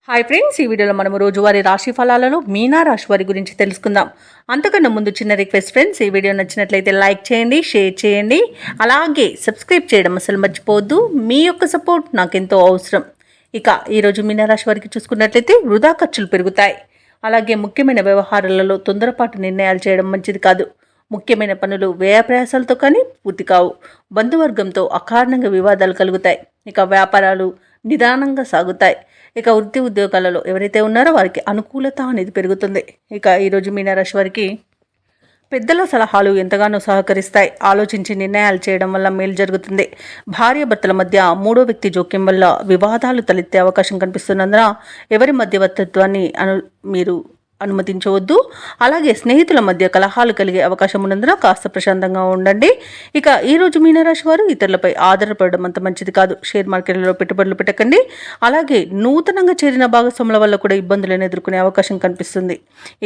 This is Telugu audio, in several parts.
హాయ్ ఫ్రెండ్స్, ఈ వీడియోలో మనం రోజువారీ రాశి ఫలాలను మీనా రాశి వారి గురించి తెలుసుకుందాం. అంతకన్నా ముందు చిన్న రిక్వెస్ట్ ఫ్రెండ్స్, ఈ వీడియో నచ్చినట్లయితే లైక్ చేయండి, షేర్ చేయండి, అలాగే సబ్స్క్రైబ్ చేయడం అసలు మర్చిపోవద్దు. మీ యొక్క సపోర్ట్ నాకెంతో అవసరం. ఇక ఈరోజు మీనా రాశి వారికి చూసుకున్నట్లయితే వృధా ఖర్చులు పెరుగుతాయి. అలాగే ముఖ్యమైన వ్యవహారాలలో తొందరపాటు నిర్ణయాలు చేయడం మంచిది కాదు. ముఖ్యమైన పనులు వ్యయ ప్రయాసాలతో కానీ పూర్తి కావు. బంధువర్గంతో అకారణంగా వివాదాలు కలుగుతాయి. ఇక వ్యాపారాలు నిదానంగా సాగుతాయి. ఇక వృత్తి ఉద్యోగాలలో ఎవరైతే ఉన్నారో వారికి అనుకూలత అనేది పెరుగుతుంది. ఇక ఈరోజు మీనరాశి వారికి పెద్దల సలహాలు ఎంతగానో సహకరిస్తాయి. ఆలోచించి నిర్ణయాలు చేయడం వల్ల మేలు జరుగుతుంది. భార్యాభర్తల మధ్య మూడో వ్యక్తి జోక్యం వల్ల వివాదాలు తలెత్తే అవకాశం కనిపిస్తున్నందున ఎవరి మధ్యవర్తిత్వాన్ని మీరు అనుమతించవద్దు. అలాగే స్నేహితుల మధ్య కలహాలు కలిగే అవకాశం ఉన్నందున కాస్త ప్రశాంతంగా ఉండండి. ఇక ఈరోజు మీనరాశి వారు ఇతరులపై ఆధారపడడం అంత మంచిది కాదు. షేర్ మార్కెట్లలో పెట్టుబడులు పెట్టకండి. అలాగే నూతనంగా చేరిన భాగస్వాముల వల్ల కూడా ఇబ్బందులను ఎదుర్కొనే అవకాశం కనిపిస్తుంది.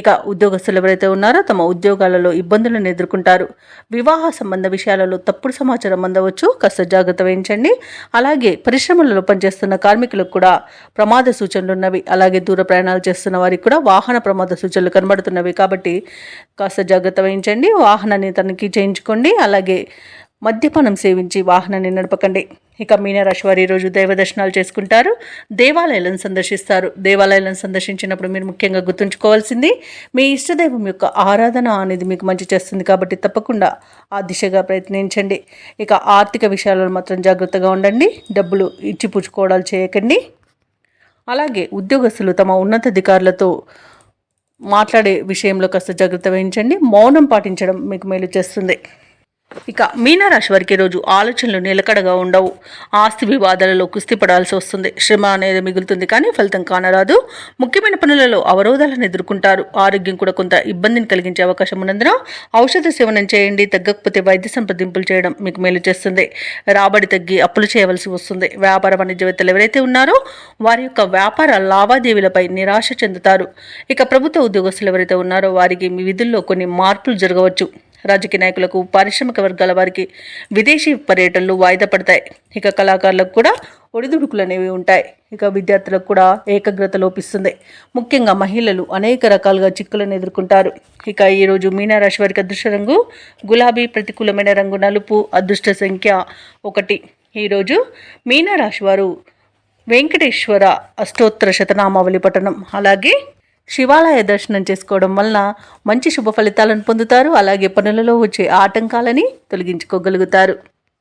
ఇక ఉద్యోగస్తులు ఎవరైతే ఉన్నారో తమ ఉద్యోగాలలో ఇబ్బందులను ఎదుర్కొంటారు. వివాహ సంబంధ విషయాలలో తప్పుడు సమాచారం అందవచ్చు, కాస్త జాగ్రత్త వహించండి. అలాగే పరిశ్రమలలో పనిచేస్తున్న కార్మికులకు కూడా ప్రమాద సూచనలు ఉన్నవి. అలాగే దూర ప్రయాణాలు చేస్తున్న వారికి కూడా వాహన ప్రమాద సూచనలు కనబడుతున్నవి కాబట్టి కాస్త జాగ్రత్త వహించండి. వాహనాన్ని తనిఖీ చేయించుకోండి. అలాగే మద్యపానం సేవించి వాహనాన్ని నడపకండి. ఇక మీనరాశి వారు ఈరోజు దైవ దర్శనాలు చేసుకుంటారు, దేవాలయాలను సందర్శిస్తారు. దేవాలయాలను సందర్శించినప్పుడు మీరు ముఖ్యంగా గుర్తుంచుకోవాల్సింది మీ ఇష్టదైవం యొక్క ఆరాధన అనేది మీకు మంచి చేస్తుంది కాబట్టి తప్పకుండా ఆ దిశగా ప్రయత్నించండి. ఇక ఆర్థిక విషయాలలో మాత్రం జాగ్రత్తగా ఉండండి. డబ్బులు ఇచ్చిపుచ్చుకోవడాలు చేయకండి. అలాగే ఉద్యోగస్తులు తమ ఉన్నతాధికారులతో మాట్లాడే విషయంలో కాస్త జాగ్రత్త వహించండి. మౌనం పాటించడం మీకు మేలు చేస్తుంది. ఇక మీనరాశి వారికి రోజు ఆలోచనలు నిలకడగా ఉండవు. ఆస్తి వివాదాలలో కుస్తీ పడాల్సి వస్తుంది. శ్రమ అనేది మిగులుతుంది కానీ ఫలితం కానరాదు. ముఖ్యమైన పనులలో అవరోధాలను ఎదుర్కొంటారు. ఆరోగ్యం కూడా కొంత ఇబ్బందిని కలిగించే అవకాశం ఉన్నందున ఔషధ సేవనం చేయండి. తగ్గకపోతే వైద్య సంప్రదింపులు చేయడం మీకు మేలు చేస్తుంది. రాబడి తగ్గి అప్పులు చేయవలసి వస్తుంది. వ్యాపార వాణిజ్యవేత్తలు ఎవరైతే ఉన్నారో వారి యొక్క వ్యాపార లావాదేవీలపై నిరాశ చెందుతారు. ఇక ప్రభుత్వ ఉద్యోగస్తులు ఎవరైతే ఉన్నారో వారికి మీ విధుల్లో కొన్ని మార్పులు జరగవచ్చు. రాజకీయ నాయకులకు, పారిశ్రామిక వర్గాల వారికి విదేశీ పర్యటనలు వాయిదా పడతాయి. ఇక కళాకారులకు కూడా ఒడిదుడుకులు అనేవి ఉంటాయి. ఇక విద్యార్థులకు కూడా ఏకాగ్రత లోపిస్తుంది. ముఖ్యంగా మహిళలు అనేక రకాలుగా చిక్కులను ఎదుర్కొంటారు. ఇక ఈరోజు మీనరాశి వారికి అదృష్ట రంగు గులాబీ, ప్రతికూలమైన రంగు నలుపు, అదృష్ట సంఖ్య 1. ఈరోజు మీనరాశి వారు వెంకటేశ్వర అష్టోత్తర శతనామావళి పఠనం అలాగే శివాలయ దర్శనం చేసుకోవడం వలన మంచి శుభ ఫలితాలను పొందుతారు. అలాగే పనులలో వచ్చే ఆటంకాలని తొలగించుకోగలుగుతారు.